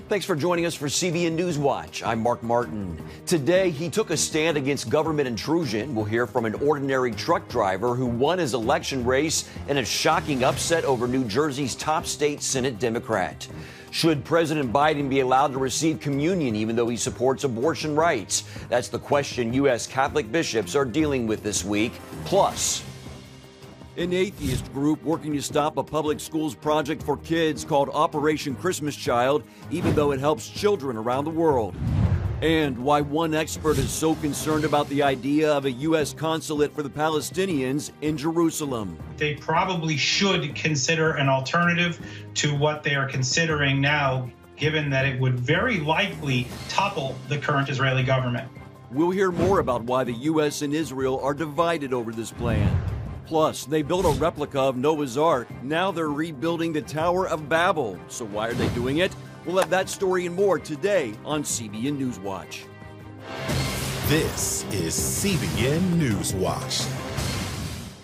Thanks for joining us for CBN NewsWatch. I'm Mark Martin. Today, he took a stand against government intrusion. We'll hear from an ordinary truck driver who won his election race in a shocking upset over New Jersey's top state Senate Democrat. Should President Biden be allowed to receive communion even though he supports abortion rights? That's the question U.S. Catholic bishops are dealing with this week. Plus, an atheist group working to stop a public schools project for kids called Operation Christmas Child, even though it helps children around the world. And why one expert is so concerned about the idea of a U.S. consulate for the Palestinians in Jerusalem. They probably should consider an alternative to what they are considering now, given that it would very likely topple the current Israeli government. We'll hear more about why the U.S. and Israel are divided over this plan. Plus, they built a replica of Noah's Ark. Now they're rebuilding the Tower of Babel. So why are they doing it? We'll have that story and more today on CBN NewsWatch. This is CBN NewsWatch.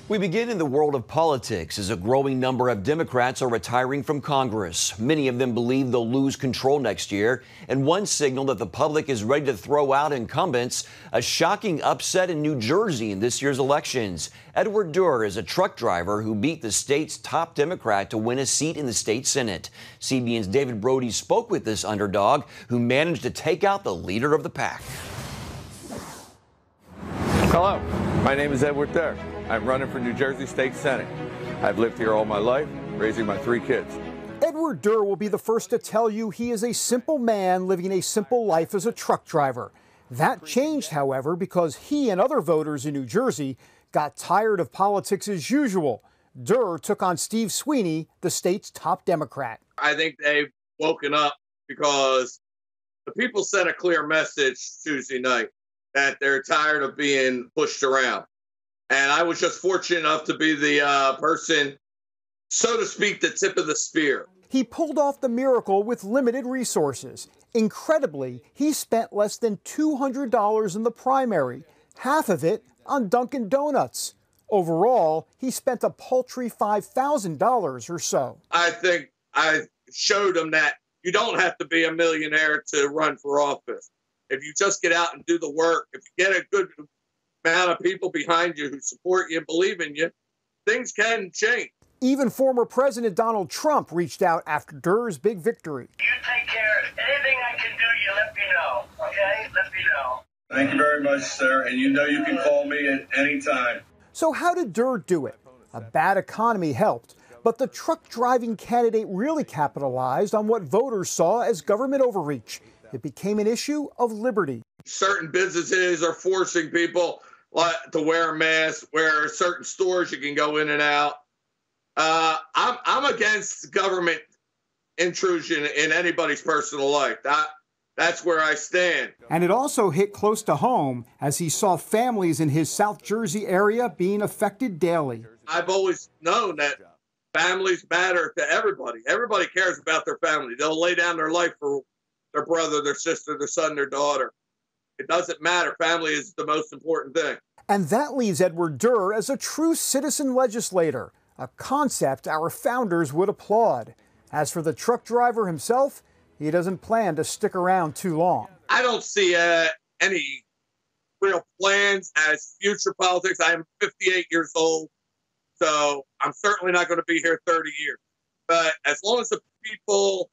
We begin in the world of politics as a growing number of Democrats are retiring from Congress. Many of them believe they'll lose control next year. And one signal that the public is ready to throw out incumbents, a shocking upset in New Jersey in this year's elections. Edward Durr is a truck driver who beat the state's top Democrat to win a seat in the state Senate. CBN's David Brody spoke with this underdog who managed to take out the leader of the pack. Hello, my name is Edward Durr. I'm running for New Jersey State Senate. I've lived here all my life, raising my 3 kids. Edward Durr will be the first to tell you he is a simple man living a simple life as a truck driver. That changed, however, because he and other voters in New Jersey got tired of politics as usual. Durr took on Steve Sweeney, the state's top Democrat. I think they've woken up because the people sent a clear message Tuesday night that they're tired of being pushed around. And I was just fortunate enough to be the person, so to speak, the tip of the spear. He pulled off the miracle with limited resources. Incredibly, he spent less than $200 in the primary, half of it on Dunkin' Donuts. Overall, he spent a paltry $5,000 or so. I think I showed them that you don't have to be a millionaire to run for office. If you just get out and do the work, if you get a good amount of people behind you who support you and believe in you, things can change. Even former President Donald Trump reached out after Durr's big victory. You take care. Anything I can do, you let me know, okay? Let me know. Thank you very much, sir. And you know you can call me at any time. So how did Durr do it? A bad economy helped, but the truck driving candidate really capitalized on what voters saw as government overreach. It became an issue of liberty. Certain businesses are forcing people to wear a mask, where certain stores you can go in and out. I'm against government intrusion in anybody's personal life. That's where I stand. And it also hit close to home as he saw families in his South Jersey area being affected daily. I've always known that families matter to everybody. Everybody cares about their family. They'll lay down their life for their brother, their sister, their son, their daughter. It doesn't matter. Family is the most important thing. And that leaves Edward Durr as a true citizen legislator, a concept our founders would applaud. As for the truck driver himself, he doesn't plan to stick around too long. I don't see any real plans as future politics. I'm 58 years old, so I'm certainly not going to be here 30 years. But as long as the people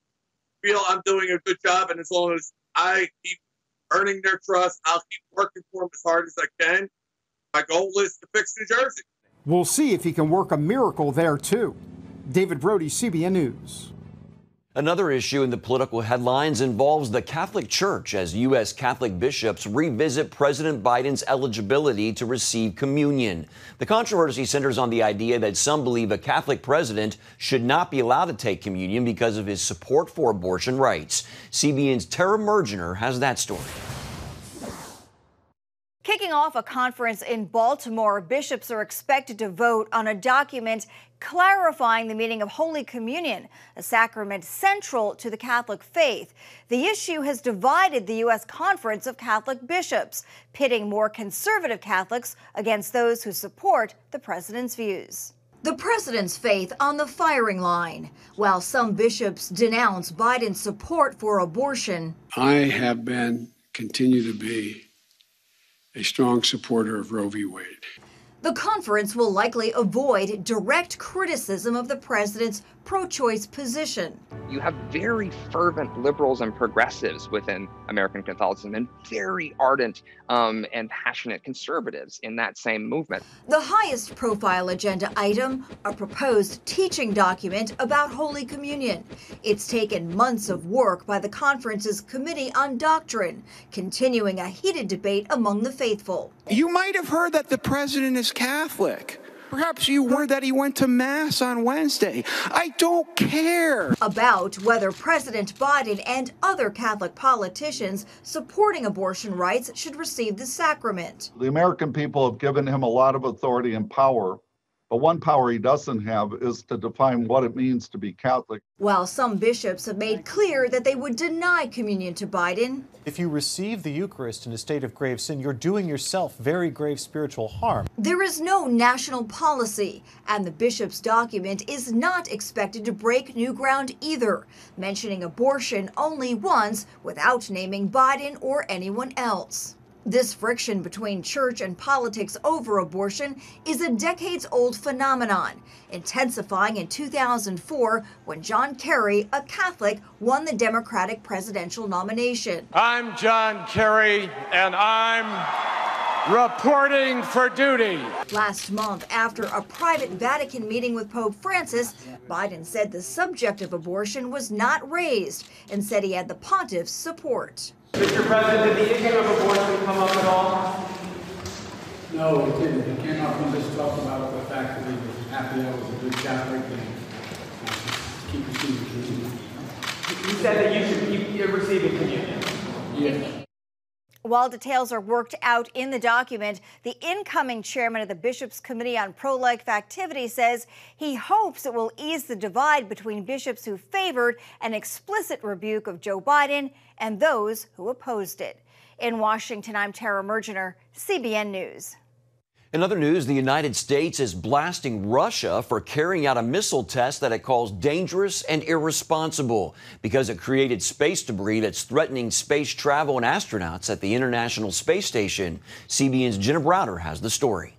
feel I'm doing a good job, and as long as I keep earning their trust, I'll keep working for them as hard as I can. My goal is to fix New Jersey. We'll see if he can work a miracle there, too. David Brody, CBN News. Another issue in the political headlines involves the Catholic Church as U.S. Catholic bishops revisit President Biden's eligibility to receive communion. The controversy centers on the idea that some believe a Catholic president should not be allowed to take communion because of his support for abortion rights. CBN's Tara Mergener has that story. Kicking off a conference in Baltimore, bishops are expected to vote on a document clarifying the meaning of Holy Communion, a sacrament central to the Catholic faith. The issue has divided the U.S. Conference of Catholic Bishops, pitting more conservative Catholics against those who support the president's views. The president's faith on the firing line. While some bishops denounce Biden's support for abortion, I have been, continue to be, a strong supporter of Roe v. Wade. The conference will likely avoid direct criticism of the president's pro-choice position. You have very fervent liberals and progressives within American Catholicism and very ardent and passionate conservatives in that same movement. The highest profile agenda item, a proposed teaching document about Holy Communion. It's taken months of work by the conference's Committee on Doctrine, continuing a heated debate among the faithful. You might have heard that the president is Catholic. Perhaps you heard that he went to Mass on Wednesday. I don't care. About whether President Biden and other Catholic politicians supporting abortion rights should receive the sacrament. The American people have given him a lot of authority and power, but one power he doesn't have is to define what it means to be Catholic. While some bishops have made clear that they would deny communion to Biden. If you receive the Eucharist in a state of grave sin, you're doing yourself very grave spiritual harm. There is no national policy, and the bishop's document is not expected to break new ground either, mentioning abortion only once without naming Biden or anyone else. This friction between church and politics over abortion is a decades-old phenomenon, intensifying in 2004 when John Kerry, a Catholic, won the Democratic presidential nomination. I'm John Kerry, and I'm reporting for duty. Last month, after a private Vatican meeting with Pope Francis, Biden said the subject of abortion was not raised and said he had the pontiff's support. Mr. President, did the issue of abortion come up at all? No, it didn't. It came up when just talked about the fact that he was happy I was a good Catholic and keep receiving communion. You said that you should keep receiving communion. Yeah. While details are worked out in the document, the incoming chairman of the Bishops' Committee on Pro-Life Activity says he hopes it will ease the divide between bishops who favored an explicit rebuke of Joe Biden and those who opposed it. In Washington, I'm Tara Mergener, CBN News. In other news, the United States is blasting Russia for carrying out a missile test that it calls dangerous and irresponsible because it created space debris that's threatening space travel and astronauts at the International Space Station. CBN's Jenna Browder has the story.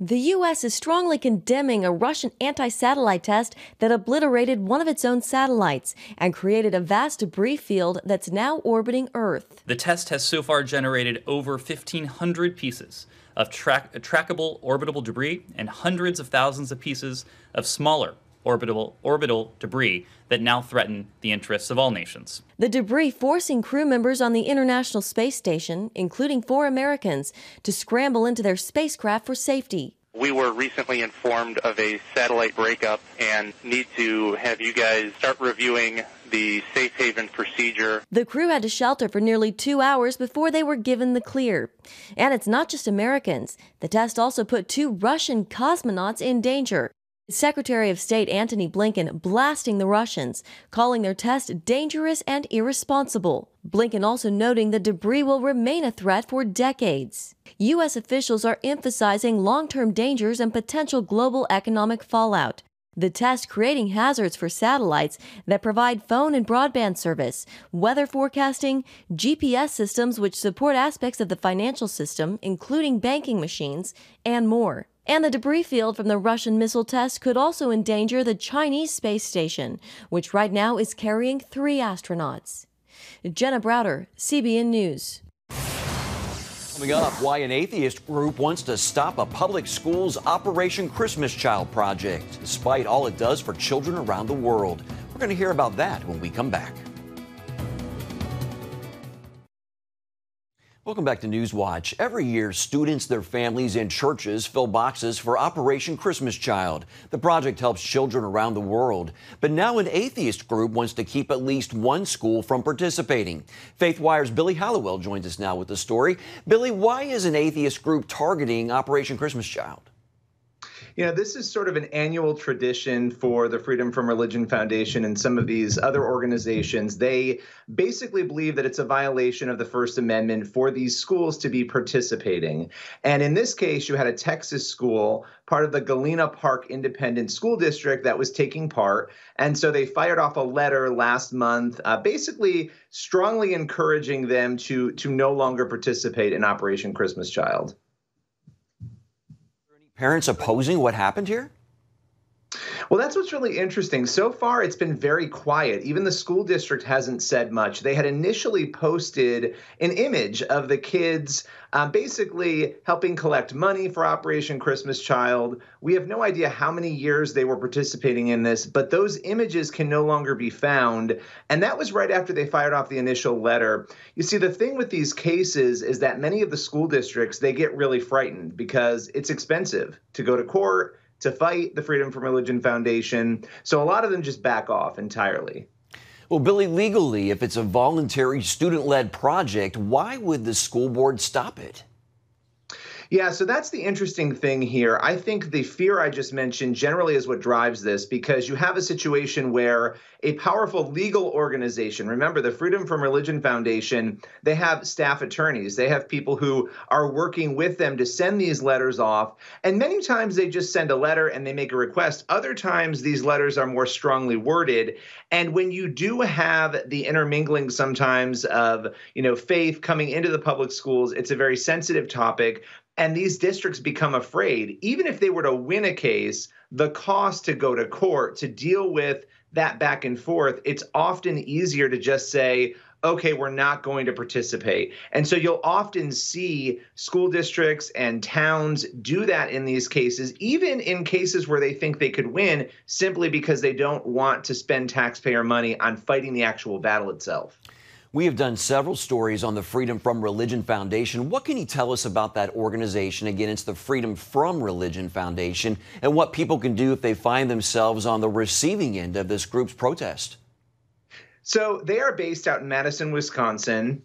The U.S. is strongly condemning a Russian anti-satellite test that obliterated one of its own satellites and created a vast debris field that's now orbiting Earth. The test has so far generated over 1,500 pieces of trackable orbital debris and hundreds of thousands of pieces of smaller orbital debris that now threaten the interests of all nations. The debris forcing crew members on the International Space Station, including 4 Americans, to scramble into their spacecraft for safety. We were recently informed of a satellite breakup and need to have you guys start reviewing the safe haven procedure. The crew had to shelter for nearly 2 hours before they were given the clear. And it's not just Americans. The test also put 2 Russian cosmonauts in danger. Secretary of State Antony Blinken blasting the Russians, calling their test dangerous and irresponsible. Blinken also noting the debris will remain a threat for decades. U.S. officials are emphasizing long-term dangers and potential global economic fallout. The test creating hazards for satellites that provide phone and broadband service, weather forecasting, GPS systems which support aspects of the financial system, including banking machines, and more. And the debris field from the Russian missile test could also endanger the Chinese space station, which right now is carrying 3 astronauts. Jenna Browder, CBN News. Coming up, why an atheist group wants to stop a public school's Operation Christmas Child project, despite all it does for children around the world. We're going to hear about that when we come back. Welcome back to Newswatch. Every year, students, their families, and churches fill boxes for Operation Christmas Child. The project helps children around the world. But now an atheist group wants to keep at least one school from participating. FaithWire's Billy Hallowell joins us now with the story. Billy, why is an atheist group targeting Operation Christmas Child? This is sort of an annual tradition for the Freedom from Religion Foundation and some of these other organizations. They basically believe that it's a violation of the First Amendment for these schools to be participating. And in this case, you had a Texas school, part of the Galena Park Independent School District, that was taking part. And so they fired off a letter last month, basically strongly encouraging them to no longer participate in Operation Christmas Child. Parents opposing what happened here? Well, that's what's really interesting. So far, it's been very quiet. Even the school district hasn't said much. They had initially posted an image of the kids basically helping collect money for Operation Christmas Child. We have no idea how many years they were participating in this, but those images can no longer be found. And that was right after they fired off the initial letter. You see, the thing with these cases is that many of the school districts, they get really frightened because it's expensive to go to court, to fight the Freedom from Religion Foundation. So a lot of them just back off entirely. Well, Billy, legally, if it's a voluntary student-led project, why would the school board stop it? Yeah, so that's the interesting thing here. I think the fear I just mentioned generally is what drives this, because you have a situation where a powerful legal organization, remember the Freedom from Religion Foundation, they have staff attorneys. They have people who are working with them to send these letters off. And many times they just send a letter and they make a request. Other times these letters are more strongly worded. And when you do have the intermingling sometimes of, faith coming into the public schools, it's a very sensitive topic. And these districts become afraid. Even if they were to win a case, the cost to go to court to deal with that back and forth, it's often easier to just say, okay, we're not going to participate. And so you'll often see school districts and towns do that in these cases, even in cases where they think they could win, simply because they don't want to spend taxpayer money on fighting the actual battle itself. We have done several stories on the Freedom from Religion Foundation. What can you tell us about that organization? Again, it's the Freedom from Religion Foundation, and what people can do if they find themselves on the receiving end of this group's protest. So they are based out in Madison, Wisconsin.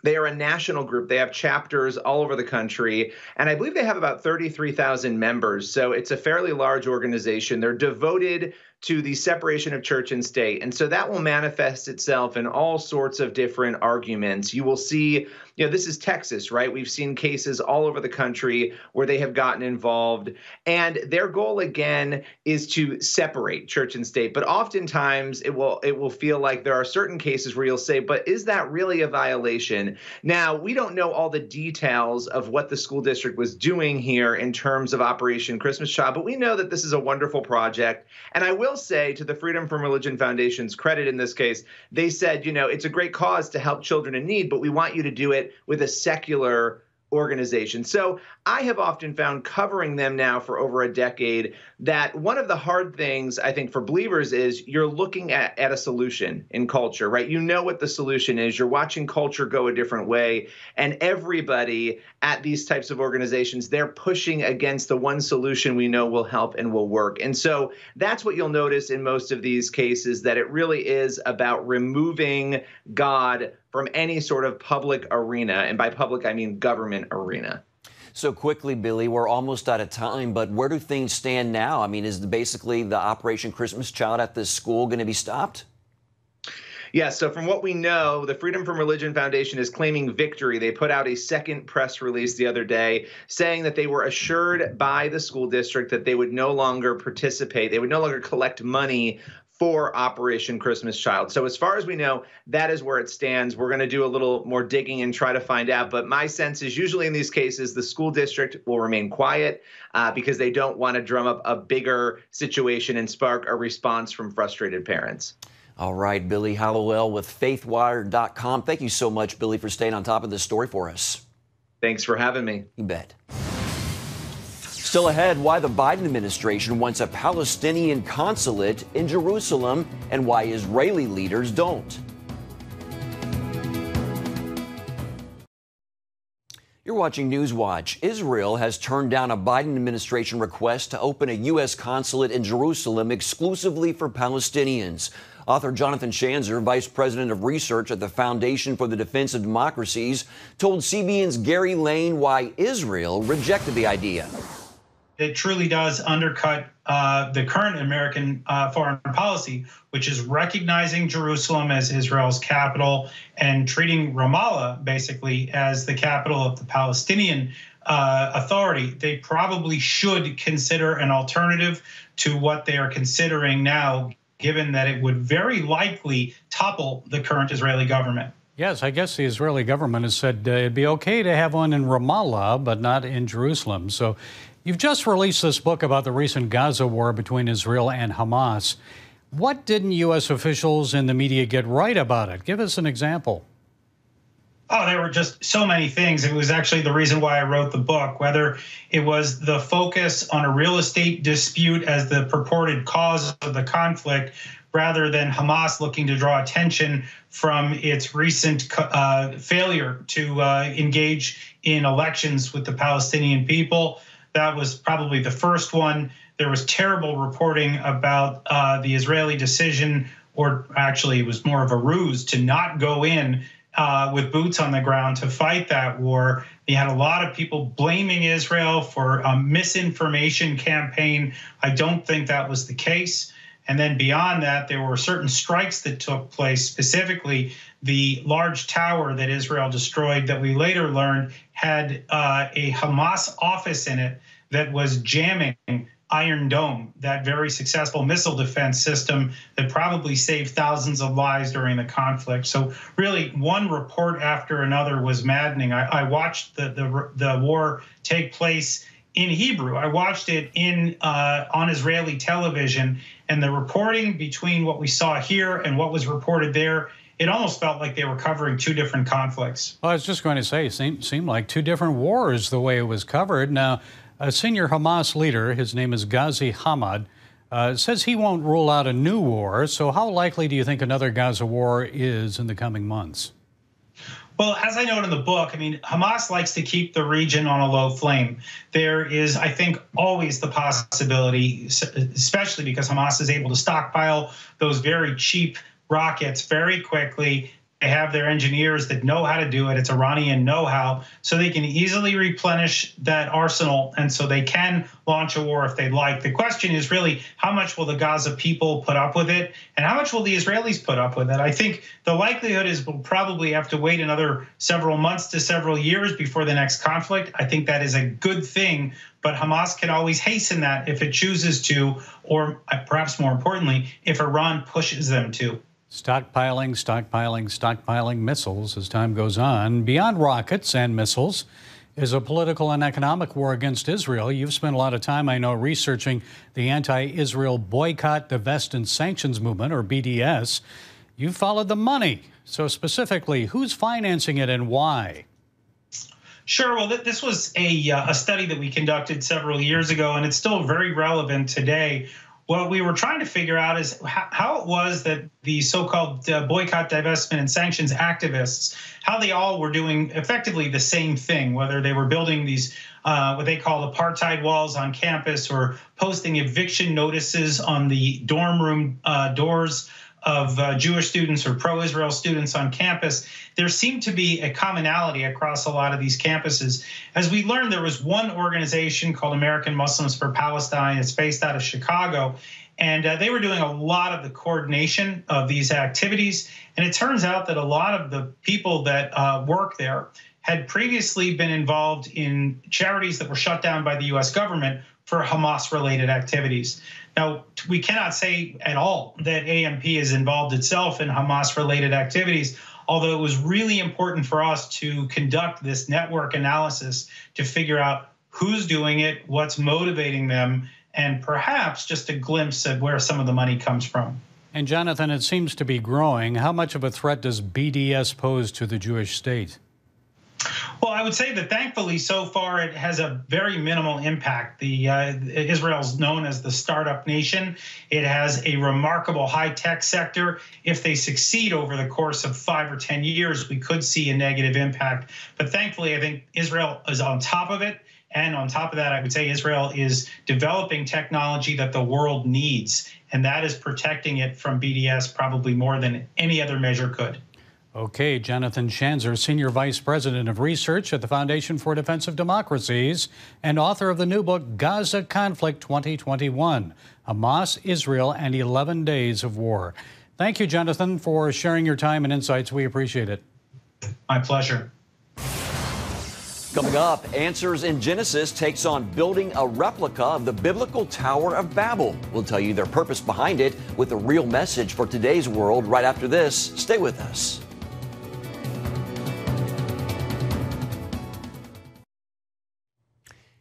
They are a national group. They have chapters all over the country, and I believe they have about 33,000 members. So it's a fairly large organization. They're devoted to the separation of church and state. And so that will manifest itself in all sorts of different arguments. You will see, this is Texas, right? We've seen cases all over the country where they have gotten involved. And their goal, again, is to separate church and state. But oftentimes it will feel like there are certain cases where you'll say, but is that really a violation? Now, we don't know all the details of what the school district was doing here in terms of Operation Christmas Child, but we know that this is a wonderful project. And I will say, to the Freedom from Religion Foundation's credit in this case, they said, it's a great cause to help children in need, but we want you to do it with a secular organization. So I have often found, covering them now for over a decade, that one of the hard things I think for believers is you're looking at a solution in culture, right? You know what the solution is. You're watching culture go a different way. And everybody at these types of organizations, they're pushing against the one solution we know will help and will work. And so that's what you'll notice in most of these cases, that it really is about removing God from any sort of public arena. And by public, I mean government arena. So quickly, Billy, we're almost out of time, but where do things stand now? I mean, is basically the Operation Christmas Child at this school going to be stopped? Yeah, so from what we know, the Freedom from Religion Foundation is claiming victory. They put out a second press release the other day saying that they were assured by the school district that they would no longer participate. They would no longer collect money for Operation Christmas Child. So as far as we know, that is where it stands. We're going to do a little more digging and try to find out. But my sense is usually in these cases, the school district will remain quiet because they don't want to drum up a bigger situation and spark a response from frustrated parents. All right, Billy Hallowell with faithwire.com. Thank you so much, Billy, for staying on top of this story for us. Thanks for having me. You bet. Still ahead, why the Biden administration wants a Palestinian consulate in Jerusalem and why Israeli leaders don't. You're watching Newswatch. Israel has turned down a Biden administration request to open a U.S. consulate in Jerusalem exclusively for Palestinians. Author Jonathan Schanzer, Vice President of Research at the Foundation for the Defense of Democracies, told CBN's Gary Lane why Israel rejected the idea. that truly does undercut the current American foreign policy, which is recognizing Jerusalem as Israel's capital and treating Ramallah basically as the capital of the Palestinian Authority. They probably should consider an alternative to what they are considering now, given that it would very likely topple the current Israeli government. Yes, I guess the Israeli government has said it'd be okay to have one in Ramallah, but not in Jerusalem. So you've just released this book about the recent Gaza war between Israel and Hamas. What didn't U.S. officials and the media get right about it? Give us an example. Oh, there were just so many things. It was actually the reason why I wrote the book, whether it was the focus on a real estate dispute as the purported cause of the conflict, rather than Hamas looking to draw attention from its recent failure to engage in elections with the Palestinian people. That was probably the first one. There was terrible reporting about the Israeli decision, or actually it was more of a ruse, to not go in with boots on the ground to fight that war. They had a lot of people blaming Israel for a misinformation campaign. I don't think that was the case. And then beyond that, there were certain strikes that took place, specifically the large tower that Israel destroyed that we later learned had a Hamas office in it that was jamming Iron Dome, that very successful missile defense system that probably saved thousands of lives during the conflict. So really, one report after another was maddening. I watched the war take place in Hebrew. I watched it on Israeli television, and the reporting between what we saw here and what was reported there, it almost felt like they were covering two different conflicts. Well, I was just going to say, it seemed like two different wars the way it was covered. Now, a senior Hamas leader, his name is Ghazi Hamad, says he won't rule out a new war. So how likely do you think another Gaza war is in the coming months? Well, as I note in the book, I mean, Hamas likes to keep the region on a low flame. There is, I think, always the possibility, especially because Hamas is able to stockpile those very cheap rockets very quickly. They have their engineers that know how to do it. It's Iranian know-how, so they can easily replenish that arsenal, and so they can launch a war if they like. The question is really, how much will the Gaza people put up with it, and how much will the Israelis put up with it? I think the likelihood is we'll probably have to wait another several months to several years before the next conflict. I think that is a good thing, but Hamas can always hasten that if it chooses to, or perhaps more importantly, if Iran pushes them to. Stockpiling missiles as time goes on. Beyond rockets and missiles is a political and economic war against Israel. You've spent a lot of time, I know, researching the anti-Israel boycott, divest, and sanctions movement, or BDS. You've followed the money. So specifically, who's financing it and why? Sure. Well, this was a study that we conducted several years ago, and it's still very relevant today. What we were trying to figure out is how it was that the so-called boycott, divestment, and sanctions activists, how they all were doing effectively the same thing, whether they were building these what they call apartheid walls on campus or posting eviction notices on the dorm room doors of Jewish students or pro-Israel students on campus. There seemed to be a commonality across a lot of these campuses. As we learned, there was one organization called American Muslims for Palestine. It's based out of Chicago, and they were doing a lot of the coordination of these activities. And it turns out that a lot of the people that work there had previously been involved in charities that were shut down by the U.S. government for Hamas-related activities. Now, we cannot say at all that AMP is involved itself in Hamas-related activities, although it was really important for us to conduct this network analysis to figure out who's doing it, what's motivating them, and perhaps just a glimpse at where some of the money comes from. And Jonathan, it seems to be growing. How much of a threat does BDS pose to the Jewish state? Well, I would say that thankfully so far it has a very minimal impact. Israel's known as the startup nation. It has a remarkable high-tech sector. If they succeed over the course of 5 or 10 years, we could see a negative impact. But thankfully, I think Israel is on top of it. And on top of that, I would say Israel is developing technology that the world needs, and that is protecting it from BDS probably more than any other measure could. Okay, Jonathan Schanzer, Senior Vice President of Research at the Foundation for Defense of Democracies and author of the new book, Gaza Conflict 2021, Hamas, Israel, and 11 Days of War. Thank you, Jonathan, for sharing your time and insights. We appreciate it. My pleasure. Coming up, Answers in Genesis takes on building a replica of the biblical Tower of Babel. We'll tell you their purpose behind it with a real message for today's world right after this. Stay with us.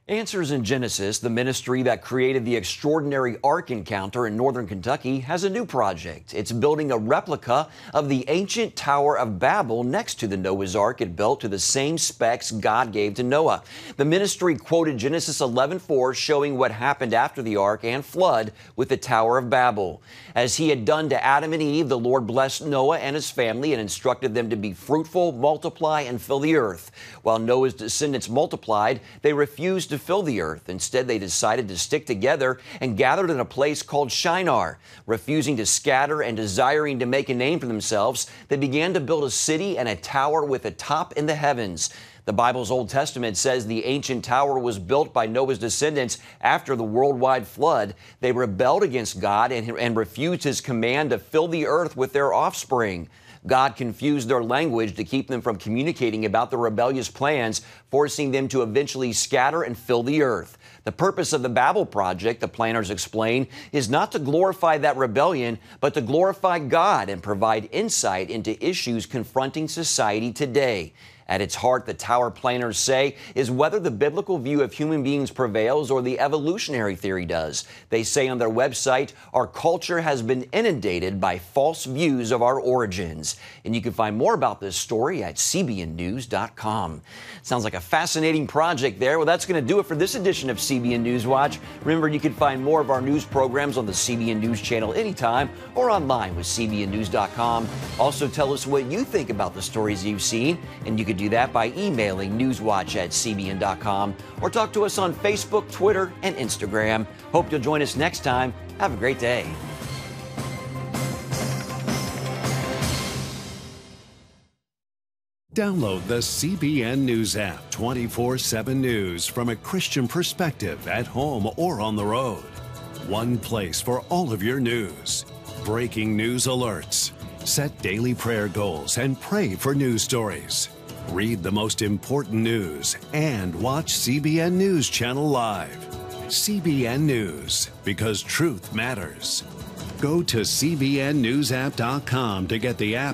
Answers in Genesis, the ministry that created the extraordinary Ark encounter in northern Kentucky, has a new project. It's building a replica of the ancient Tower of Babel next to the Noah's Ark it built to the same specs God gave to Noah. The ministry quoted Genesis 11:4, showing what happened after the Ark and flood with the Tower of Babel. As he had done to Adam and Eve, the Lord blessed Noah and his family and instructed them to be fruitful, multiply, and fill the earth. While Noah's descendants multiplied, they refused to fill the earth. Instead, they decided to stick together and gathered in a place called Shinar. Refusing to scatter and desiring to make a name for themselves, they began to build a city and a tower with a top in the heavens. The Bible's Old Testament says the ancient tower was built by Noah's descendants after the worldwide flood. They rebelled against God and refused his command to fill the earth with their offspring. God confused their language to keep them from communicating about the rebellious plans, forcing them to eventually scatter and fill the earth. The purpose of the Babel project, the planners explain, is not to glorify that rebellion, but to glorify God and provide insight into issues confronting society today. At its heart, the tower planners say, is whether the biblical view of human beings prevails or the evolutionary theory does. They say on their website, our culture has been inundated by false views of our origins. And you can find more about this story at cbnnews.com. Sounds like a fascinating project there. Well, that's going to do it for this edition of CBN News Watch. Remember, you can find more of our news programs on the CBN News channel anytime or online with cbnnews.com. Also, tell us what you think about the stories you've seen, and you can do that by emailing newswatch@cbn.com or talk to us on Facebook, Twitter, and Instagram. Hope you'll join us next time. Have a great day. Download the CBN News app, 24/7 news from a Christian perspective at home or on the road. One place for all of your news. Breaking news alerts. Set daily prayer goals and pray for news stories. Read the most important news and watch CBN News Channel live. CBN News, because truth matters. Go to cbnnewsapp.com to get the app